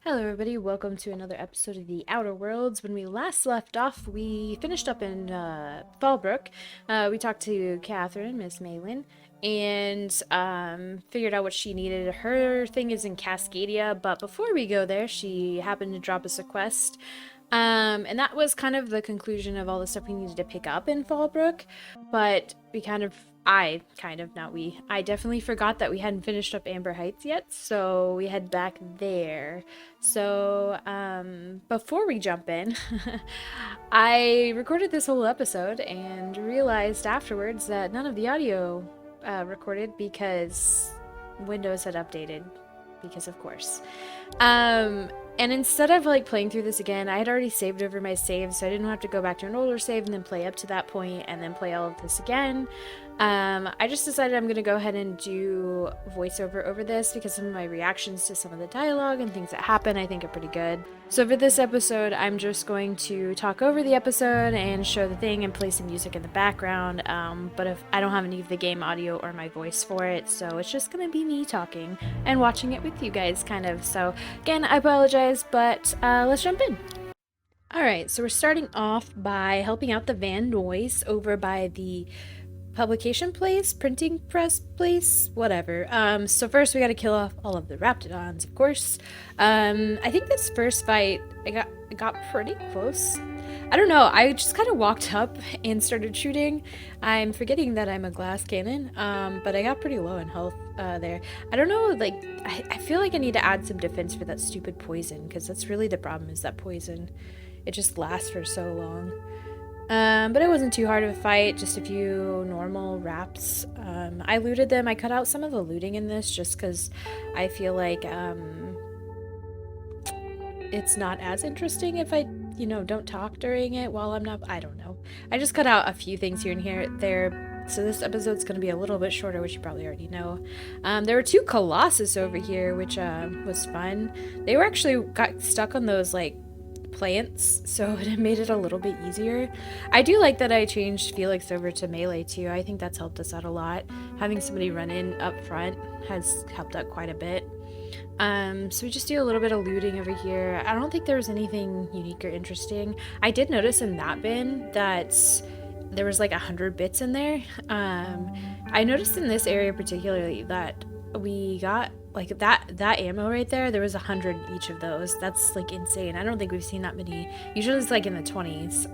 Hello, everybody. Welcome to another episode of The Outer Worlds. When we last left off, we finished up in Fallbrook. We talked to Catherine, Miss Malin, and figured out what she needed. Her thing is in Cascadia, but before we go there, she happened to drop us a quest. And that was kind of the conclusion of all the stuff we needed to pick up in Fallbrook. But I definitely forgot that we hadn't finished up Amber Heights yet, so we head back there. So, before we jump in, I recorded this whole episode and realized afterwards that none of the audio recorded because Windows had updated, because of course. And instead of like playing through this again, I had already saved over my saves, so I didn't have to go back to an older save and then play up to that point and then play all of this again. I just decided I'm going to go ahead and do voiceover over this because some of my reactions to some of the dialogue and things that happen I think are pretty good. So for this episode, I'm just going to talk over the episode and show the thing and play some music in the background, but if I don't have any of the game audio or my voice for it, so it's just going to be me talking and watching it with you guys, kind of. So again, I apologize, but let's jump in. Alright, so we're starting off by helping out the Van Noys over by the publication place, printing press place, whatever. So first we gotta kill off all of the Raptidons, of course. I think this first fight, I got pretty close. I don't know, I just kind of walked up and started shooting. I'm forgetting that I'm a glass cannon, but I got pretty low in health there. I don't know, like, I feel like I need to add some defense for that stupid poison, because that's really the problem, is that poison. It just lasts for so long. But it wasn't too hard of a fight, just a few normal raps. I looted them. I cut out some of the looting in this just because I feel like it's not as interesting if I, don't talk during it while I'm not, I don't know. I just cut out a few things here and there. So this episode's going to be a little bit shorter, which you probably already know. There were two Colossus over here, which was fun. They were actually got stuck on those, like, plants, so it made it a little bit easier. I do like that I changed Felix over to melee too. I think that's helped us out a lot. Having somebody run in up front has helped out quite a bit. So we just do a little bit of looting over here. I don't think there was anything unique or interesting. I did notice in that bin that there was like 100 bits in there. I noticed in this area particularly that we got like that ammo right there was 100 each of those. That's like insane. I don't think we've seen that many. Usually it's like in the 20s.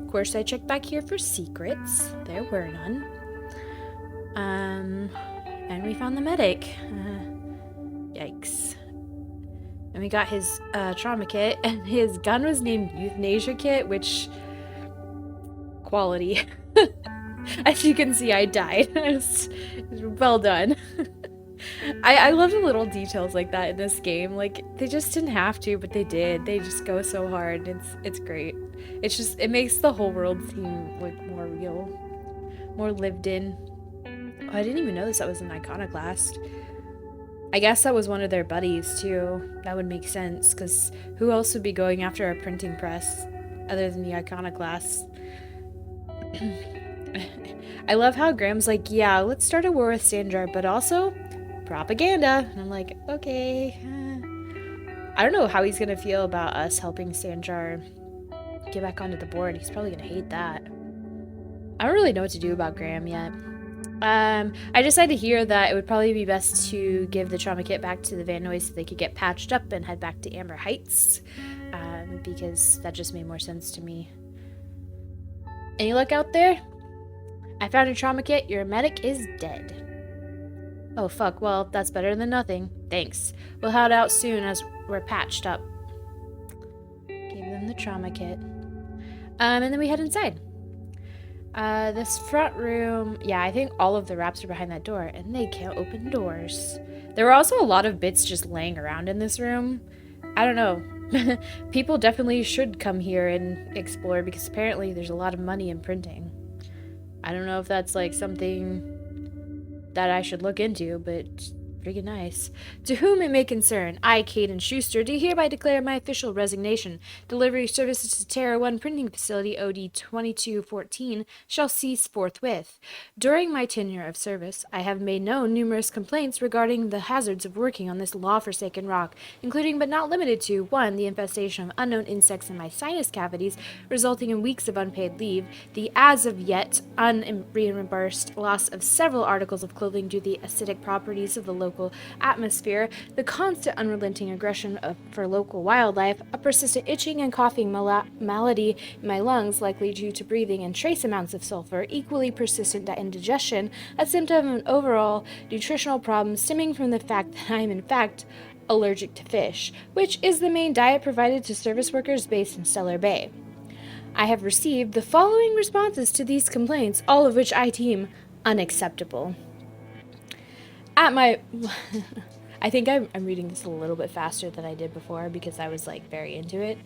Of course I checked back here for secrets. There were none. And we found the medic. Yikes. And we got his trauma kit, and his gun was named Euthanasia Kit, which quality. As you can see, I died. Well done. I love the little details like that in this game. Like, they just didn't have to, but they did. They just go so hard. It's great. It makes the whole world seem like more real, more lived in. Oh, I didn't even notice that was an iconoclast. I guess that was one of their buddies too. That would make sense, because who else would be going after a printing press other than the iconoclasts? I love how Graham's like, yeah, let's start a war with Sandjar, but also propaganda. And I'm like, okay. I don't know how he's gonna feel about us helping Sandjar get back onto the board. He's probably gonna hate that. I don't really know what to do about Graham yet. I decided here that it would probably be best to give the trauma kit back to the Van Noys so they could get patched up and head back to Amber Heights, because that just made more sense to me. Any luck out there? I found a trauma kit. Your medic is dead. Oh, fuck. Well, that's better than nothing. Thanks. We'll head out soon as we're patched up. Gave them the trauma kit. And then we head inside. This front room... Yeah, I think all of the wraps are behind that door, and they can't open doors. There were also a lot of bits just laying around in this room. I don't know. People definitely should come here and explore, because apparently there's a lot of money in printing. I don't know if that's like something that I should look into, but if freaking nice. To whom it may concern, I, Caden Schuster, do hereby declare my official resignation. Delivery services to Terra 1 printing facility OD 2214 shall cease forthwith. During my tenure of service, I have made known numerous complaints regarding the hazards of working on this law-forsaken rock, including but not limited to 1. The infestation of unknown insects in my sinus cavities, resulting in weeks of unpaid leave, the as of yet unreimbursed loss of several articles of clothing due to the acidic properties of the local atmosphere, the constant unrelenting aggression for local wildlife, a persistent itching and coughing malady in my lungs likely due to breathing in trace amounts of sulfur, equally persistent indigestion, a symptom of an overall nutritional problem stemming from the fact that I am in fact allergic to fish, which is the main diet provided to service workers based in Stellar Bay. I have received the following responses to these complaints, all of which I deem unacceptable. At my... I think I'm reading this a little bit faster than I did before because I was, like, very into it.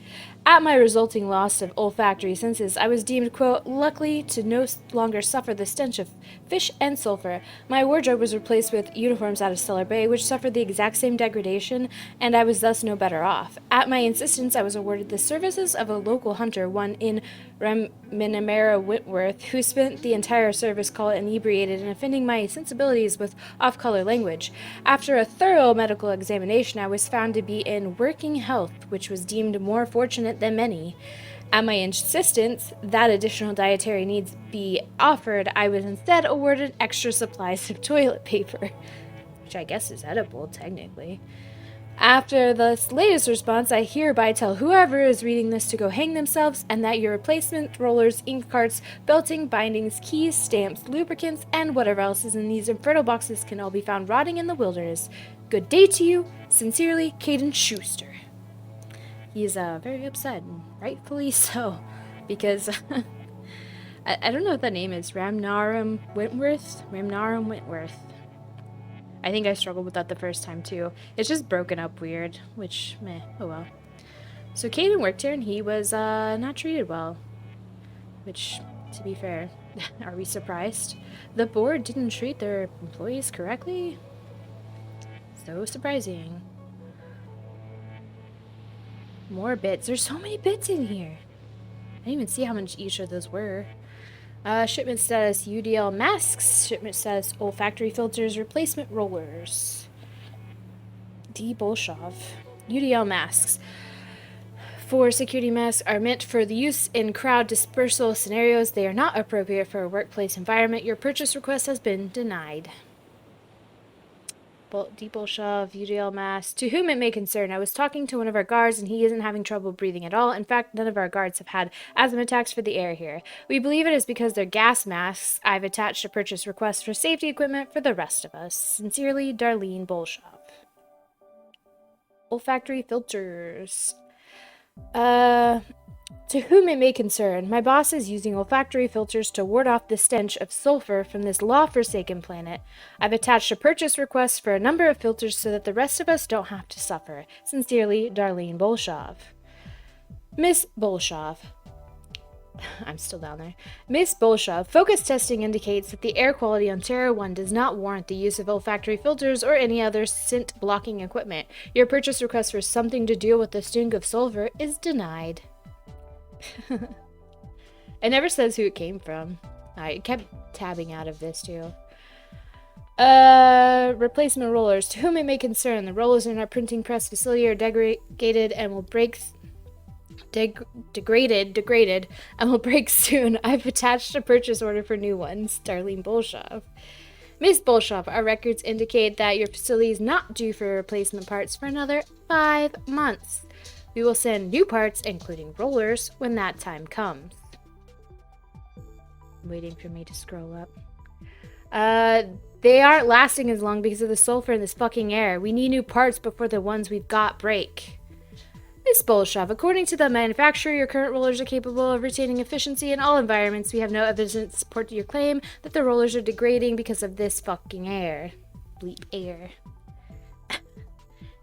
At my resulting loss of olfactory senses, I was deemed, quote, luckily to no longer suffer the stench of fish and sulfur. My wardrobe was replaced with uniforms out of Stellar Bay, which suffered the exact same degradation, and I was thus no better off. At my insistence, I was awarded the services of a local hunter, one in Minamera Wentworth, who spent the entire service call inebriated and offending my sensibilities with off-color language. After a thorough medical examination, I was found to be in working health, which was deemed more fortunate than many. At my insistence that additional dietary needs be offered, I was instead awarded extra supplies of toilet paper, which I guess is edible, technically. After this latest response, I hereby tell whoever is reading this to go hang themselves, and that your replacement rollers, ink carts, belting, bindings, keys, stamps, lubricants, and whatever else is in these infernal boxes can all be found rotting in the wilderness. Good day to you. Sincerely, Caden Schuster. He's very upset, and rightfully so, because I don't know what that name is. Ramnarum Wentworth? Ramnarum Wentworth. I think I struggled with that the first time, too. It's just broken up weird, which, meh, oh well. So Caden worked here, and he was, not treated well. Which, to be fair, are we surprised? The board didn't treat their employees correctly? So surprising. More bits. There's so many bits in here. I didn't even see how much each of those were. Shipment status, UDL masks. Shipment status, olfactory filters, replacement rollers. D. Bolshov. UDL masks. For security masks are meant for the use in crowd dispersal scenarios. They are not appropriate for a workplace environment. Your purchase request has been denied. D. Bolshov, UDL mask. To whom it may concern, I was talking to one of our guards and he isn't having trouble breathing at all. In fact, none of our guards have had asthma attacks for the air here. We believe it is because they're gas masks. I've attached a purchase request for safety equipment for the rest of us. Sincerely, Darlene Bolshov. Olfactory filters. To whom it may concern, my boss is using olfactory filters to ward off the stench of sulfur from this law-forsaken planet. I've attached a purchase request for a number of filters so that the rest of us don't have to suffer. Sincerely, Darlene Bolshov. Miss Bolshov. I'm still down there. Miss Bolshov, focus testing indicates that the air quality on Terra 1 does not warrant the use of olfactory filters or any other scent-blocking equipment. Your purchase request for something to deal with the stink of sulfur is denied. It never says who it came from. I kept tabbing out of this too. Replacement rollers. To whom it may concern, the rollers in our printing press facility are degraded and will break. Degraded and will break soon. I've attached a purchase order for new ones. Darlene Bolshov. Miss Bolshov, our records indicate that your facility is not due for replacement parts for another 5 months. We will send new parts, including rollers, when that time comes. I'm waiting for me to scroll up. They aren't lasting as long because of the sulfur in this fucking air. We need new parts before the ones we've got break. Miss Bolshov, according to the manufacturer, your current rollers are capable of retaining efficiency in all environments. We have no evidence to support your claim that the rollers are degrading because of this fucking air. Bleep air.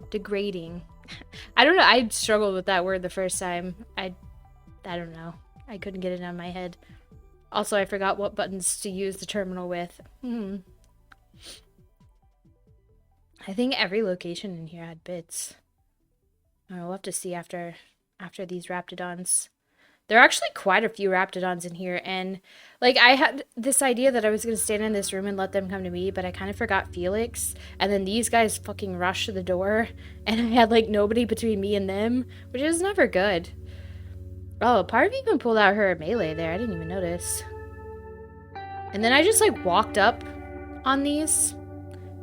Degrading. I don't know. I struggled with that word the first time. I don't know. I couldn't get it out of my head. Also, I forgot what buttons to use the terminal with. I think every location in here had bits. We'll have to see after these raptidons. There are actually quite a few raptidons in here, and like I had this idea that I was gonna stand in this room and let them come to me, but I kind of forgot Felix, and then these guys fucking rushed to the door, and I had like nobody between me and them, which is never good. Oh, Parv even pulled out her melee there. I didn't even notice. And then I just like walked up on these,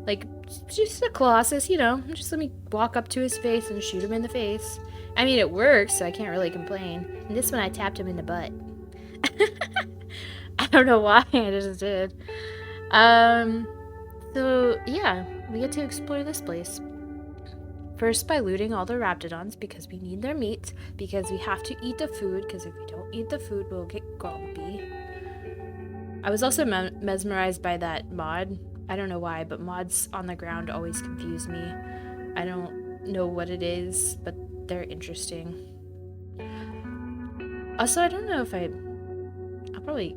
like just a Colossus, you know, just let me walk up to his face and shoot him in the face. I mean, it works, so I can't really complain. And this one, I tapped him in the butt. I don't know why, I just did. So, yeah, we get to explore this place. First by looting all the raptidons, because we need their meat, because we have to eat the food, because if we don't eat the food, we'll get grumpy. I was also mesmerized by that mod. I don't know why, but mods on the ground always confuse me. I don't know what it is, but they're interesting. Also, I don't know if I'll probably...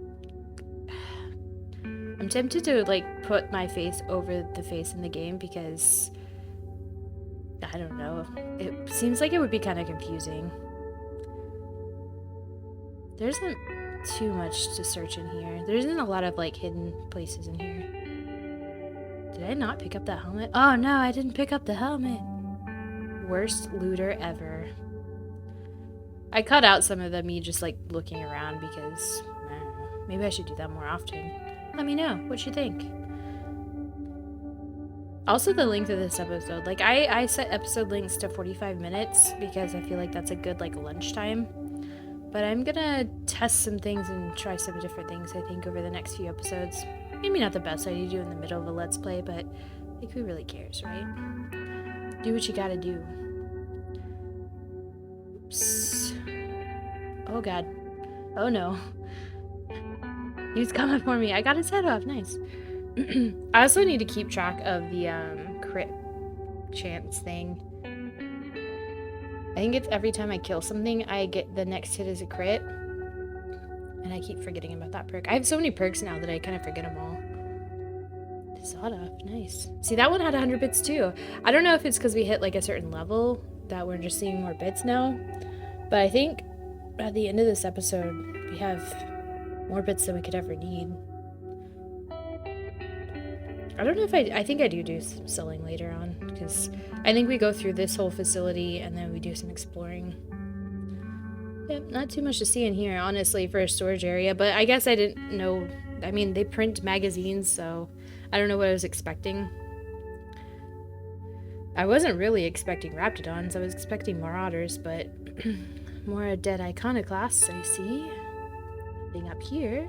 I'm tempted to, like, put my face over the face in the game because... I don't know. It seems like it would be kind of confusing. There isn't too much to search in here. There isn't a lot of, like, hidden places in here. Did I not pick up that helmet? Oh, no, I didn't pick up the helmet. Worst looter ever. I cut out some of me just like looking around because I don't know, maybe I should do that more often. Let me know what you think. Also, the length of this episode, like I set episode lengths to 45 minutes because I feel like that's a good like lunchtime. But I'm gonna test some things and try some different things, I think, over the next few episodes. Maybe not the best idea to do in the middle of a Let's Play, but like who really cares, right? Do what you gotta do. Oops. Oh god. Oh no. He's coming for me. I got his head off. Nice. I also need to keep track of the crit chance thing. I think it's every time I kill something, I get the next hit as a crit. And I keep forgetting about that perk. I have so many perks now that I kind of forget them all. Sawed off. Nice. See, that one had 100 bits too. I don't know if it's because we hit like a certain level that we're just seeing more bits now. But I think at the end of this episode, we have more bits than we could ever need. I don't know if I think I do some selling later on, because I think we go through this whole facility and then we do some exploring. Yep, not too much to see in here, honestly, for a storage area, but I guess I didn't know. I mean, they print magazines, so I don't know what I was expecting. I wasn't really expecting raptidons, I was expecting marauders, but more dead iconoclasts, I see. Nothing up here.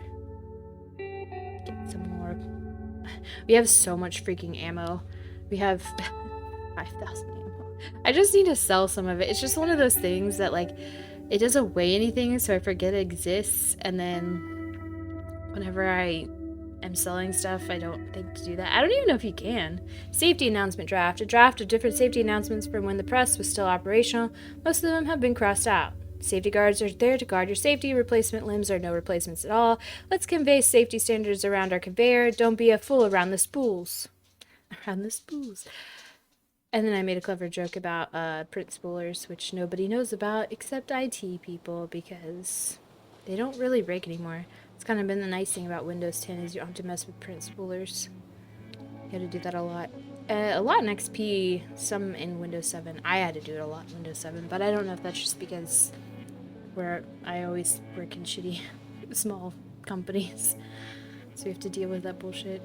Get some more. We have so much freaking ammo. We have 5,000 ammo. I just need to sell some of it. It's just one of those things that, like, it doesn't weigh anything, so I forget it exists, and then whenever I am selling stuff, I don't think to do that. I don't even know if you can. Safety announcement draft. A draft of different safety announcements from when the press was still operational. Most of them have been crossed out. Safety guards are there to guard your safety. Replacement limbs are no replacements at all. Let's convey safety standards around our conveyor. Don't be a fool around the spools. Around the spools. And then I made a clever joke about print spoolers, which nobody knows about except IT people because they don't really break anymore. It's kind of been the nice thing about Windows 10 is you don't have to mess with print spoolers. You had to do that a lot. A lot in XP, some in Windows 7. I had to do it a lot in Windows 7, but I don't know if that's just because I always work in shitty small companies, so we have to deal with that bullshit.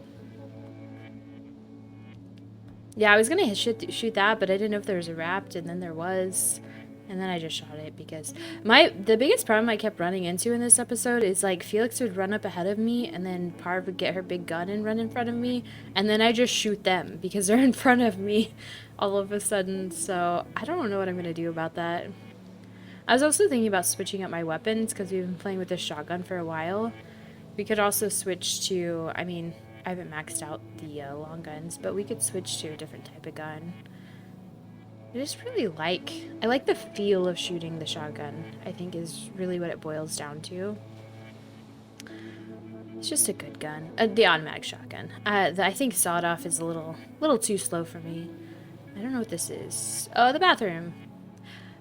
Yeah, I was gonna shoot that, but I didn't know if there was a rapt, and then there was, and then I just shot it because the biggest problem I kept running into in this episode is like Felix would run up ahead of me, and then Parv would get her big gun and run in front of me, and then I just shoot them because they're in front of me all of a sudden. So I don't know what I'm gonna do about that. I was also thinking about switching up my weapons because we've been playing with this shotgun for a while. We could also switch to, I mean, I haven't maxed out the long guns, but we could switch to a different type of gun. I just really I like the feel of shooting the shotgun, I think is really what it boils down to. It's just a good gun. The automatic shotgun. I think sawed off is a little too slow for me. I don't know what this is. Oh, the bathroom.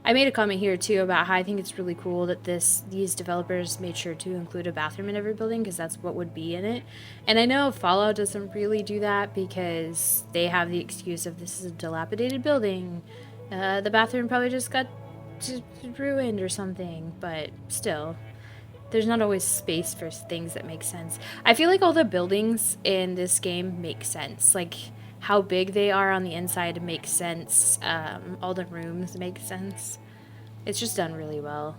I made a comment here too about how I think it's really cool that these developers made sure to include a bathroom in every building because that's what would be in it. And I know Fallout doesn't really do that because they have the excuse of this is a dilapidated building. The bathroom probably just got ruined or something, but still, there's not always space for things that make sense. I feel like all the buildings in this game make sense. Like how big they are on the inside makes sense. All the rooms make sense. It's just done really well.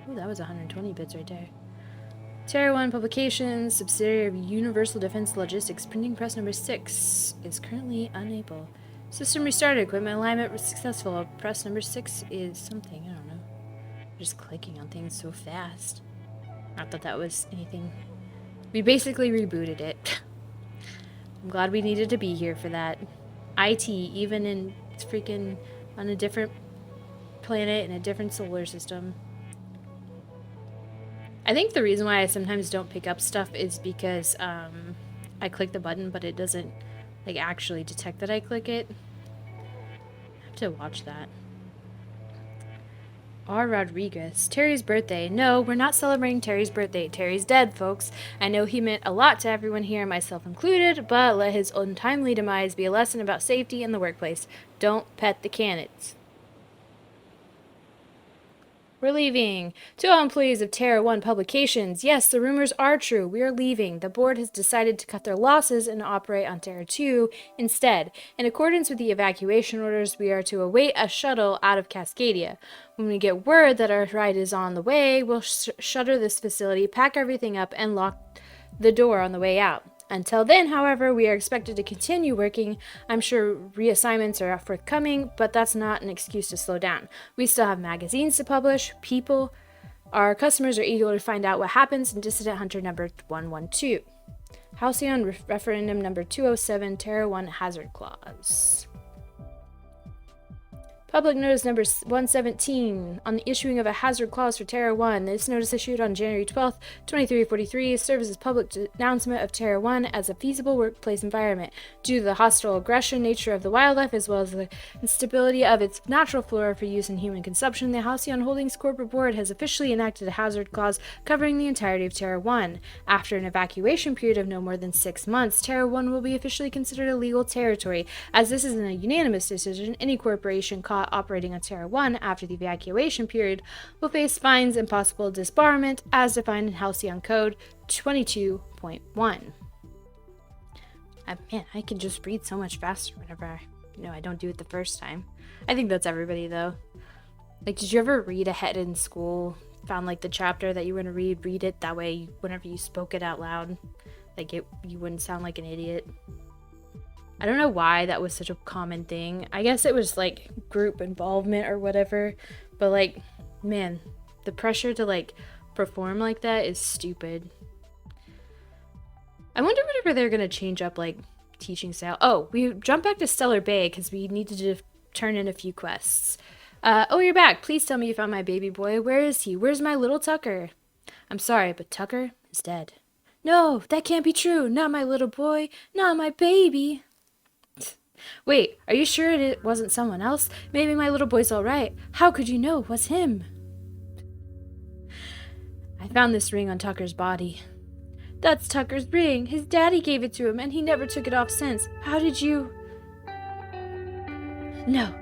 Ooh, that was 120 bits right there. Terra 1 Publications, subsidiary of Universal Defense Logistics, printing press number 6 is currently unable. System restarted. Equipment alignment was successful. Press number 6 is something. I don't know. I'm just clicking on things so fast. Not that that was anything. We basically rebooted it. I'm glad we needed to be here for that. IT, even in freaking on a different planet in a different solar system. I think the reason why I sometimes don't pick up stuff is because I click the button, but it doesn't like actually detect that I click it. I have to watch that. R. Rodriguez. Terry's birthday. No, we're not celebrating Terry's birthday. Terry's dead, folks. I know he meant a lot to everyone here, myself included, but let his untimely demise be a lesson about safety in the workplace. Don't pet the canids. We're leaving. To all employees of Terra 1 Publications, yes, the rumors are true. We are leaving. The board has decided to cut their losses and operate on Terra 2 instead. In accordance with the evacuation orders, we are to await a shuttle out of Cascadia. When we get word that our ride is on the way, we'll shutter this facility, pack everything up, and lock the door on the way out. Until then, however, we are expected to continue working. I'm sure reassignments are forthcoming, but that's not an excuse to slow down. We still have magazines to publish, people. Our customers are eager to find out what happens in Dissident Hunter number 112. Halcyon Referendum number 207, Terra 1 Hazard Clause. Public Notice number 117 on the issuing of a hazard clause for Terra 1. This notice issued on January 12th, 2343 serves as public announcement of Terra 1 as a feasible workplace environment. Due to the hostile aggression nature of the wildlife as well as the instability of its natural flora for use in human consumption, the Halcyon Holdings Corporate Board has officially enacted a hazard clause covering the entirety of Terra 1. After an evacuation period of no more than 6 months, Terra 1 will be officially considered a legal territory. As this is a unanimous decision, any corporation caught operating on Terra 1 after the evacuation period will face fines and possible disbarment as defined in Halcyon Code 22.1. Man, I can just read so much faster whenever I don't do it the first time. I think that's everybody though. Like, did you ever read ahead in school? Found like the chapter that you were gonna read it that way whenever you spoke it out loud, like you wouldn't sound like an idiot. I don't know why that was such a common thing. I guess it was like group involvement or whatever, but like, man, the pressure to like perform like that is stupid. I wonder whenever they're gonna change up like teaching style. Oh, we jump back to Stellar Bay because we needed to turn in a few quests. Oh, you're back. Please tell me you found my baby boy. Where is he? Where's my little Tucker? I'm sorry, but Tucker is dead. No, that can't be true. Not my little boy. Not my baby. Wait, are you sure it wasn't someone else? Maybe my little boy's alright. How could you know it was him? I found this ring on Tucker's body. That's Tucker's ring. His daddy gave it to him, and he never took it off since. How did you... No,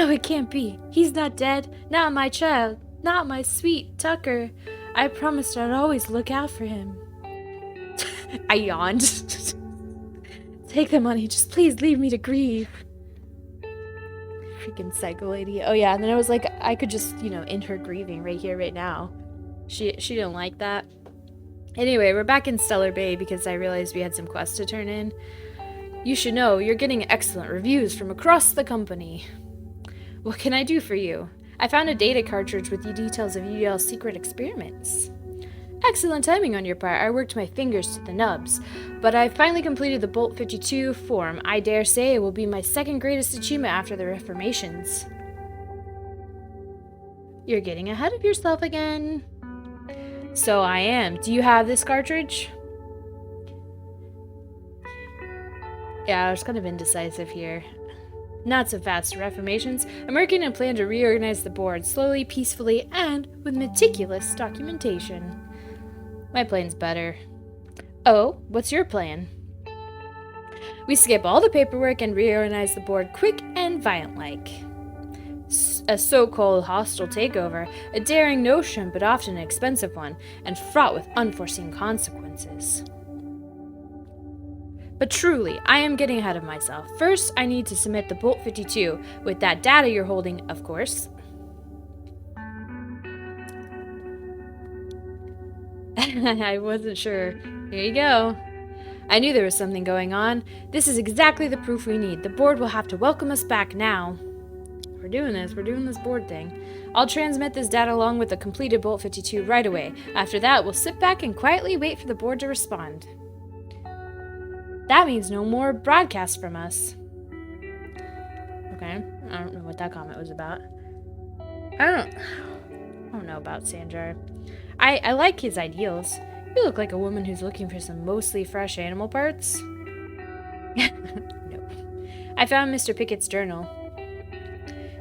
it can't be. He's not dead. Not my child. Not my sweet Tucker. I promised I'd always look out for him. I yawned. Take the money. Just please leave me to grieve. Freaking psycho lady. Oh yeah, and then I was like, I could just, end her grieving right here, right now. She didn't like that. Anyway, we're back in Stellar Bay because I realized we had some quests to turn in. You should know, you're getting excellent reviews from across the company. What can I do for you? I found a data cartridge with the details of UL's secret experiments. Excellent timing on your part. I worked my fingers to the nubs. But I finally completed the Bolt 52 form. I dare say it will be my second greatest achievement after the Reformations. You're getting ahead of yourself again. So I am. Do you have this cartridge? Yeah, I was kind of indecisive here. Not so fast, Reformations. I'm working on a plan to reorganize the board, slowly, peacefully, and with meticulous documentation. My plan's better. Oh, what's your plan? We skip all the paperwork and reorganize the board quick and violent-like. A so-called hostile takeover, a daring notion but often an expensive one, and fraught with unforeseen consequences. But truly, I am getting ahead of myself. First, I need to submit the Bolt 52, with that data you're holding, of course. I wasn't sure. Here you go. I knew there was something going on. This is exactly the proof we need. The board will have to welcome us back now. We're doing this board thing. I'll transmit this data along with the completed Bolt 52 right away. After that, we'll sit back and quietly wait for the board to respond. That means no more broadcasts from us. Okay, I don't know what that comment was about. I don't know about Sanjar. I like his ideals. You look like a woman who's looking for some mostly fresh animal parts. Nope. I found Mr. Pickett's journal.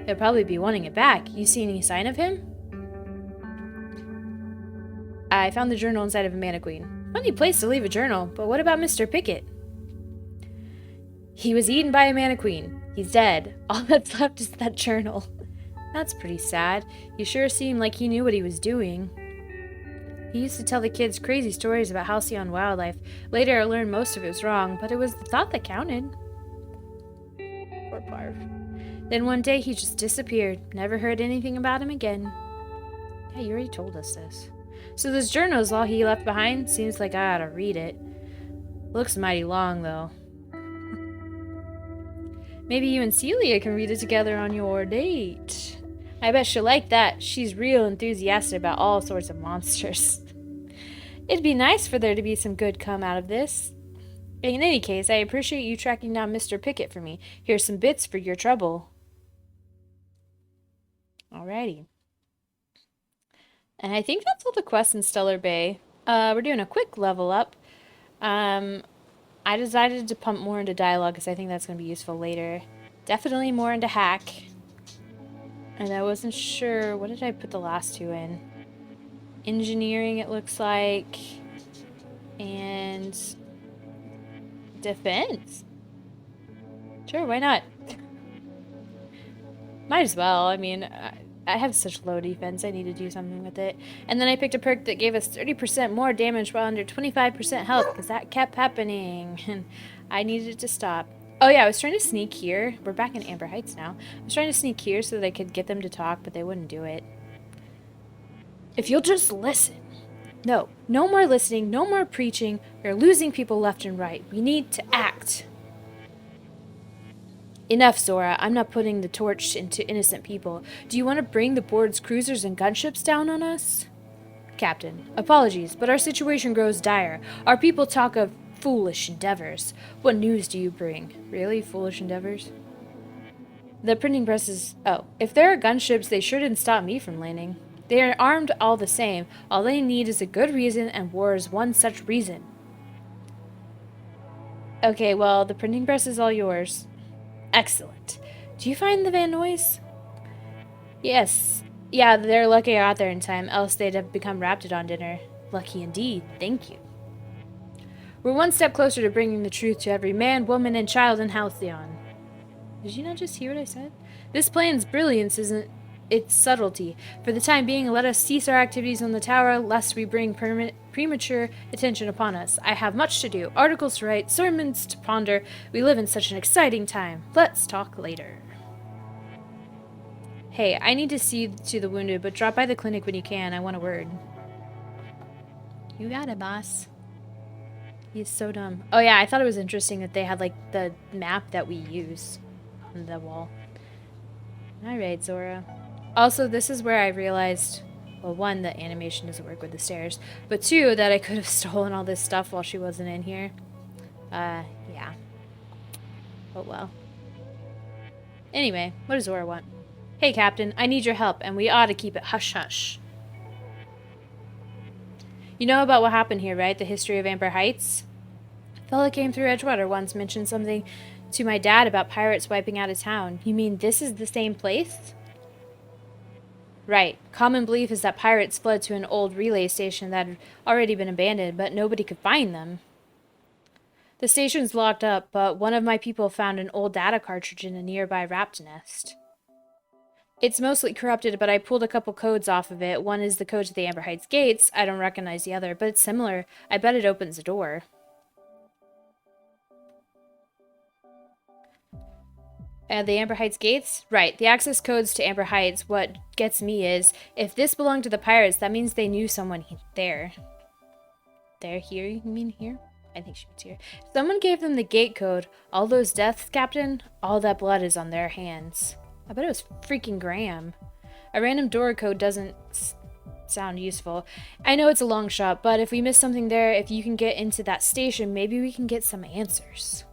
He'll probably be wanting it back. You see any sign of him? I found the journal inside of a mannequin. Funny place to leave a journal, but what about Mr. Pickett? He was eaten by a mannequin. He's dead. All that's left is that journal. That's pretty sad. He sure seemed like he knew what he was doing. He used to tell the kids crazy stories about halcyon wildlife. Later I learned most of it was wrong, but it was the thought that counted. Poor Parv. Then one day he just disappeared. Never heard anything about him again. Yeah, you already told us this. So this journal is all he left behind? Seems like I ought to read it. Looks mighty long, though. Maybe you and Celia can read it together on your date. I bet she'll like that. She's real enthusiastic about all sorts of monsters. It'd be nice for there to be some good come out of this. In any case, I appreciate you tracking down Mr. Pickett for me. Here's some bits for your trouble. Alrighty. And I think that's all the quests in Stellar Bay. We're doing a quick level up. I decided to pump more into dialogue because I think that's going to be useful later. Definitely more into hack. And I wasn't sure, what did I put the last two in? Engineering, it looks like. And defense. Sure, why not? Might as well. I mean, I have such low defense. I need to do something with it. And then I picked a perk that gave us 30% more damage while under 25% health, because that kept happening. And I needed it to stop. Oh yeah, I was trying to sneak here. We're back in Amber Heights now. I was trying to sneak here so that I could get them to talk, but they wouldn't do it. If you'll just listen. No more listening, no more preaching. We're losing people left and right. We need to act. Enough, Zora. I'm not putting the torch into innocent people. Do you want to bring the board's cruisers and gunships down on us? Captain, apologies, but our situation grows dire. Our people talk of foolish endeavors. What news do you bring? Really? Foolish endeavors? The printing presses... Oh, if there are gunships, they sure didn't stop me from landing. They are armed all the same. All they need is a good reason, and war is one such reason. Okay, well, the printing press is all yours. Excellent. Do you find the Van Noys? Yes. Yeah, they're lucky I got there in time, else they'd have become rapted on dinner. Lucky indeed. Thank you. We're one step closer to bringing the truth to every man, woman, and child in Halcyon. Did you not just hear what I said? This plan's brilliance isn't its subtlety. For the time being, let us cease our activities on the tower, lest we bring premature attention upon us. I have much to do, articles to write, sermons to ponder. We live in such an exciting time. Let's talk later. Hey, I need to see to the wounded, but drop by the clinic when you can. I want a word. You got it, boss. He's so dumb. Oh yeah, I thought it was interesting that they had like the map that we use on the wall. Alright, Zora. Also, this is where I realized, well, one, the animation doesn't work with the stairs, but two, that I could have stolen all this stuff while she wasn't in here. Yeah. Oh well. Anyway, what does Zora want? Hey, Captain, I need your help, and we ought to keep it hush-hush. You know about what happened here, right? The history of Amber Heights? A fella came through Edgewater once, mentioned something to my dad about pirates wiping out a town. You mean this is the same place? Right. Common belief is that pirates fled to an old relay station that had already been abandoned, but nobody could find them. The station's locked up, but one of my people found an old data cartridge in a nearby rapt nest. It's mostly corrupted, but I pulled a couple codes off of it. One is the code to the Amber Heights gates. I don't recognize the other, but it's similar. I bet it opens a door. The Amber Heights gates? Right. The access codes to Amber Heights. What gets me is, if this belonged to the pirates, that means they knew someone there. There? Here? You mean here? I think she means here. If someone gave them the gate code, all those deaths, Captain, all that blood is on their hands. I bet it was freaking Graham. A random door code doesn't sound useful. I know it's a long shot, but if we miss something there, if you can get into that station, maybe we can get some answers.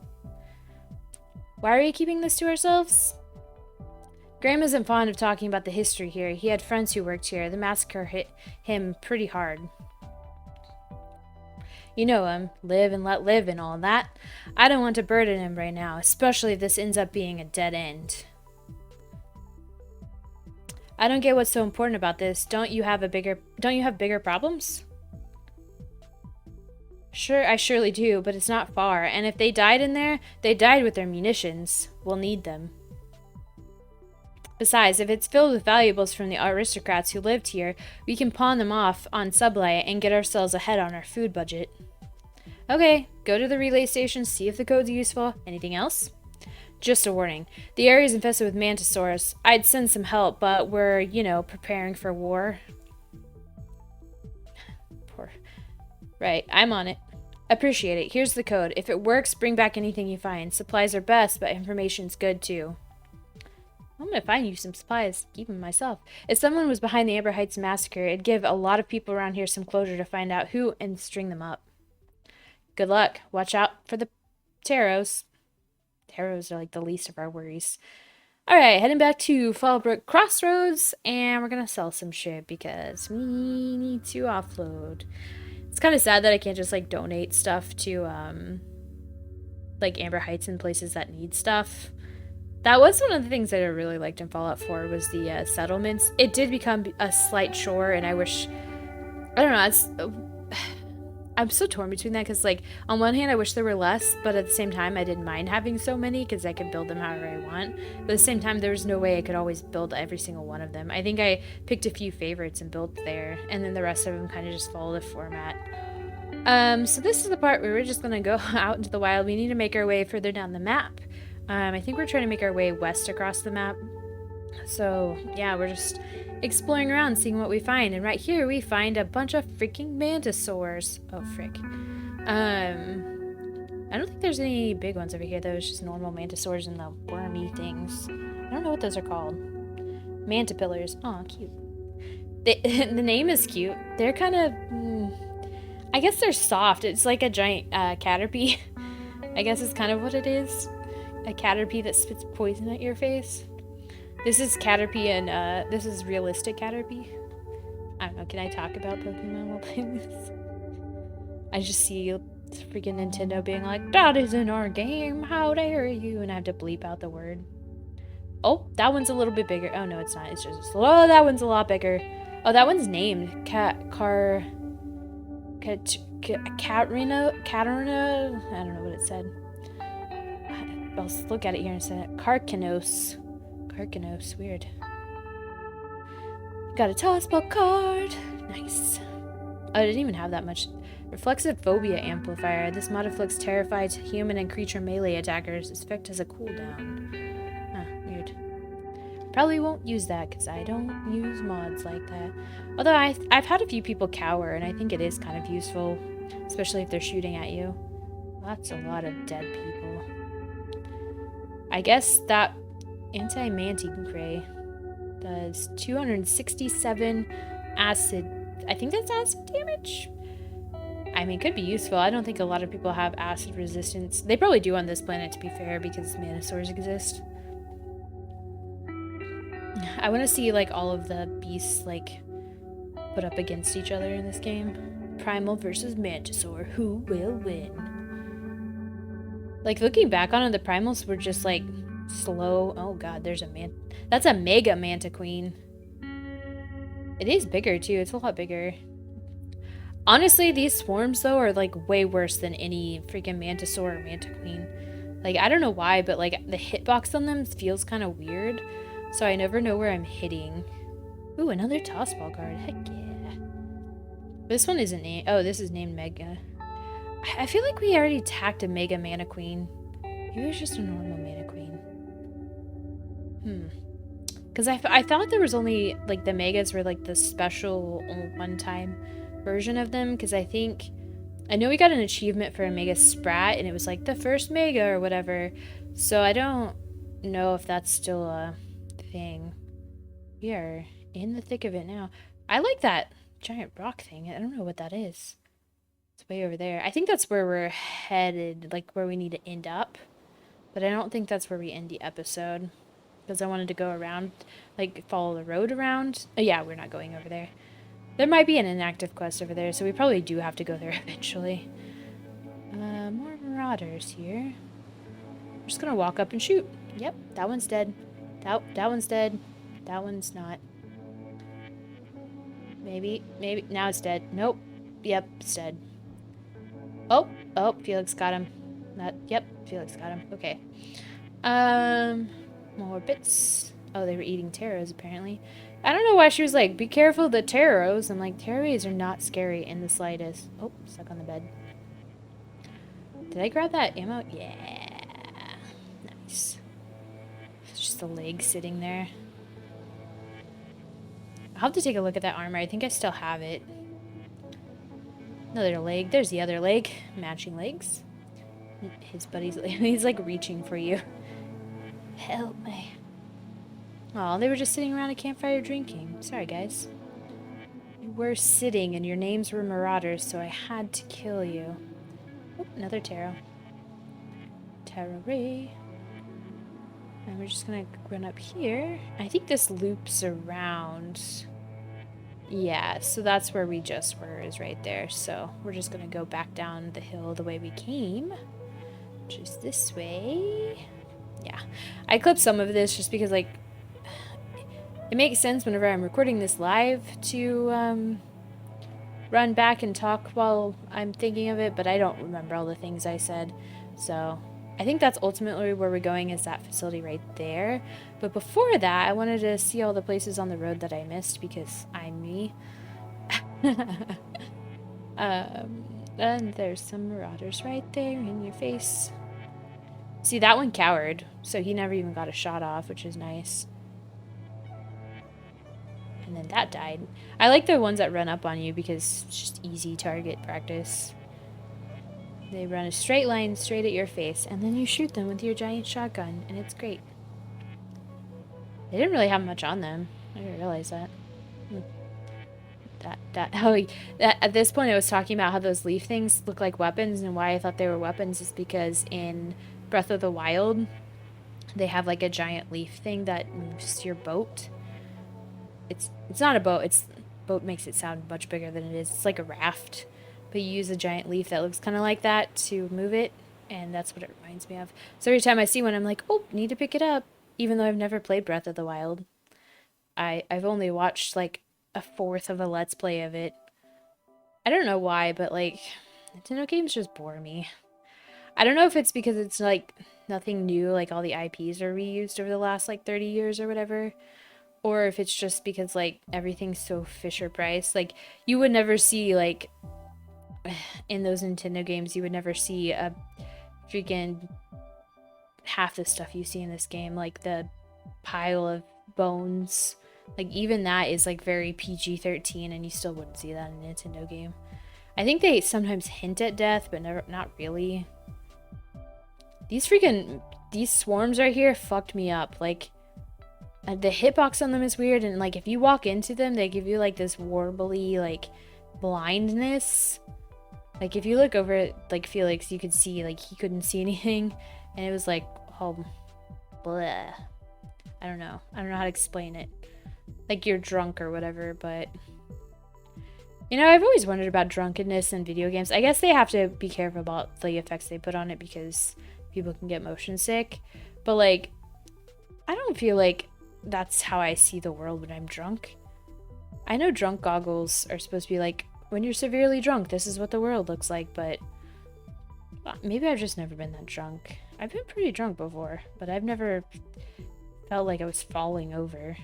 Why are we keeping this to ourselves? Graham isn't fond of talking about the history here. He had friends who worked here. The massacre hit him pretty hard. You know him, live and let live and all that. I don't want to burden him right now, especially if this ends up being a dead end. I don't get what's so important about this. Don't you have bigger problems? Sure, I surely do, but it's not far. And if they died in there, they died with their munitions. We'll need them. Besides, if it's filled with valuables from the aristocrats who lived here, we can pawn them off on Sublight and get ourselves ahead on our food budget. Okay, go to the relay station, see if the code's useful. Anything else? Just a warning. The area is infested with mantisaurs. I'd send some help, but we're, preparing for war. Poor. Right, I'm on it. Appreciate it. Here's the code. If it works, bring back anything you find. Supplies are best, but information's good too. I'm gonna find you some supplies. Keep them myself. If someone was behind the Amber Heights massacre, it'd give a lot of people around here some closure to find out who and string them up. Good luck. Watch out for the Terros. Terros are like the least of our worries. Alright, heading back to Fallbrook Crossroads, and we're gonna sell some shit because we need to offload. It's kind of sad that I can't just like donate stuff to like Amber Heights and places that need stuff. That was one of the things that I really liked in Fallout 4 was the settlements. It did become a slight chore, and I wish, I don't know, I'm so torn between that because, like, on one hand, I wish there were less, but at the same time, I didn't mind having so many because I could build them however I want. But at the same time, there was no way I could always build every single one of them. I think I picked a few favorites and built there, and then the rest of them kind of just follow the format. So this is the part where we're just going to go out into the wild. We need to make our way further down the map. I think we're trying to make our way west across the map. So, yeah, we're just exploring around, seeing what we find. And right here, we find a bunch of freaking mantisaurs. Oh, frick. I don't think there's any big ones over here, though. It's just normal mantisaurs and the wormy things. I don't know what those are called. Mantipillars. Aw, cute. The name is cute. They're kind of... I guess they're soft. It's like a giant caterpie. I guess it's kind of what it is. A caterpie that spits poison at your face. This is Caterpie and this is realistic Caterpie. I don't know, can I talk about Pokemon while playing this? I just see freaking Nintendo being like, that isn't our game, how dare you? And I have to bleep out the word. Oh, that one's a little bit bigger. Oh no, it's not, it's just, oh, that one's a lot bigger. Oh, that one's named Katarina? I don't know what it said. I'll look at it here in a second. Karkanos, weird. Got a Telespot card. Nice. Oh, I didn't even have that much. Reflexive Phobia Amplifier. This mod afflicts terrified human and creature melee attackers. Its effect has a cooldown. Huh, weird. Probably won't use that because I don't use mods like that. Although I've had a few people cower, and I think it is kind of useful, especially if they're shooting at you. That's a lot of dead people. I guess that anti-manticray does 267 acid. I think that's acid damage? I mean, it could be useful. I don't think a lot of people have acid resistance. They probably do on this planet, to be fair, because Manosaurs exist. I want to see, like, all of the beasts, like, put up against each other in this game. Primal versus Mantisaur. Who will win? Like, looking back on it, the primals were just, like, slow. Oh, God, there's a man. That's a mega manta queen. It is bigger, too. It's a lot bigger. Honestly, these swarms, though, are, like, way worse than any freaking mantisaur or manta queen. Like, I don't know why, but, like, the hitbox on them feels kind of weird. So I never know where I'm hitting. Ooh, another toss ball card. Heck yeah. This one isn't named. Oh, this is named Mega. I feel like we already tacked a Mega Mana Queen. Maybe it was just a normal Mana Queen. Because I thought there was only, like, the Megas were, like, the special one-time version of them. Because I know we got an achievement for a Mega Sprat, and it was, like, the first Mega or whatever. So I don't know if that's still a thing. We are in the thick of it now. I like that giant rock thing. I don't know what that is. It's way over there. I think that's where we're headed, like where we need to end up. But I don't think that's where we end the episode. Because I wanted to go around, like follow the road around. Oh yeah, we're not going over there. There might be an inactive quest over there, so we probably do have to go there eventually. More marauders here. I'm just gonna walk up and shoot. Yep, that one's dead. That one's dead. That one's not. Maybe. Now it's dead. Nope. Yep, it's dead. Oh, Felix got him. Yep, Felix got him. Okay. More bits. Oh, they were eating Terras, apparently. I don't know why she was like, be careful of the Terros. I'm like, Terras are not scary in the slightest. Oh, stuck on the bed. Did I grab that ammo? Yeah. Nice. It's just a leg sitting there. I'll have to take a look at that armor. I think I still have it. Another leg. There's the other leg. Matching legs. His buddy's... He's like reaching for you. Help me. Oh, they were just sitting around a campfire drinking. Sorry, guys. You were sitting and your names were marauders, so I had to kill you. Oh, another Terra. Terra Ray. And we're just gonna run up here. I think this loops around. Yeah, so that's where we just were, is right there. So we're just gonna go back down the hill the way we came, which is this way. Yeah, I clipped some of this just because, like, it makes sense whenever I'm recording this live to run back and talk while I'm thinking of it, but I don't remember all the things I said. So I think that's ultimately where we're going, is that facility right there. But before that, I wanted to see all the places on the road that I missed, because I'm me. And there's some marauders right there in your face. See, that one cowered, so he never even got a shot off, which is nice. And then that died. I like the ones that run up on you because it's just easy target practice. They run a straight line straight at your face, and then you shoot them with your giant shotgun, and it's great. They didn't really have much on them. I didn't realize that. At this point I was talking about how those leaf things look like weapons, and why I thought they were weapons is because in Breath of the Wild they have like a giant leaf thing that moves your boat. It's not a boat. Boat makes it sound much bigger than it is. It's like a raft. But you use a giant leaf that looks kind of like that to move it, and that's what it reminds me of. So every time I see one, I'm like, oh, need to pick it up, even though I've never played Breath of the Wild. I've only watched like a fourth of a Let's Play of it. I don't know why, but like, Nintendo games just bore me. I don't know if it's because it's like nothing new, like all the IPs are reused over the last like 30 years or whatever. Or if it's just because like everything's so Fisher Price. Like, you would never see like... in those Nintendo games, you would never see a freaking half the stuff you see in this game, like the pile of bones. Like, even that is like very PG-13, and you still wouldn't see that in a Nintendo game. I think they sometimes hint at death, but not really. These swarms right here fucked me up. Like, the hitbox on them is weird, and like if you walk into them, they give you like this warbly like blindness. Like, if you look over at, like, Felix, you could see, like, he couldn't see anything. And it was like, oh, bleh. I don't know how to explain it. Like, you're drunk or whatever, but... You know, I've always wondered about drunkenness in video games. I guess they have to be careful about the effects they put on it, because people can get motion sick. But, like, I don't feel like that's how I see the world when I'm drunk. I know drunk goggles are supposed to be like, when you're severely drunk, this is what the world looks like, but maybe I've just never been that drunk. I've been pretty drunk before, but I've never felt like I was falling over.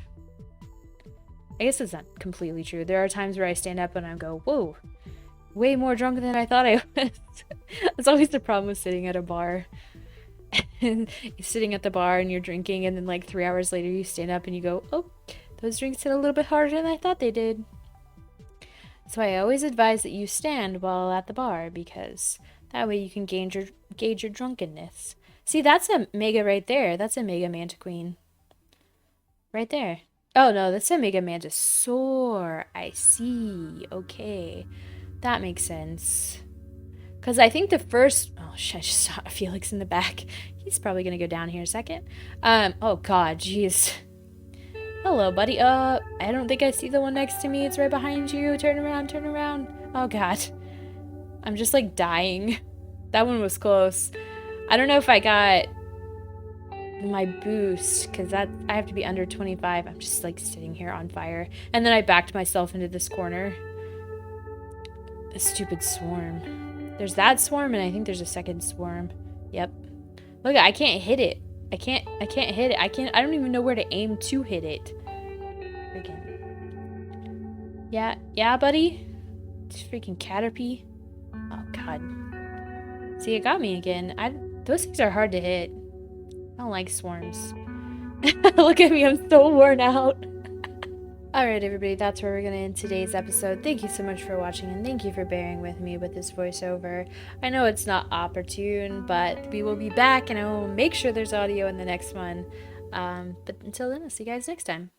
I guess it's not completely true. There are times where I stand up and I go, whoa, way more drunk than I thought I was. That's always the problem with sitting at a bar. And you're sitting at the bar and you're drinking, and then like 3 hours later you stand up and you go, oh, those drinks hit a little bit harder than I thought they did. So I always advise that you stand while at the bar, because that way you can gauge your drunkenness. See, that's a mega right there. That's a mega mantiqueen. Right there. Oh no, that's a mega mantisaur. I see. Okay. That makes sense. Because I think the first... Oh, shit, I just saw Felix in the back. He's probably going to go down here in a second. Oh, God, jeez. Hello, buddy. I don't think I see the one next to me. It's right behind you. Turn around, turn around. Oh, God. I'm just, like, dying. That one was close. I don't know if I got my boost, because I have to be under 25. I'm just, like, sitting here on fire. And then I backed myself into this corner. A stupid swarm. There's that swarm, and I think there's a second swarm. Yep. Look, I can't hit it. I can't hit it. I don't even know where to aim to hit it. Freaking. Yeah, buddy? Just freaking Caterpie. Oh, God. See, it got me again. Those things are hard to hit. I don't like swarms. Look at me, I'm so worn out. Alright, everybody, that's where we're going to end today's episode. Thank you so much for watching, and thank you for bearing with me with this voiceover. I know it's not opportune, but we will be back, and I will make sure there's audio in the next one. But until then, I'll see you guys next time.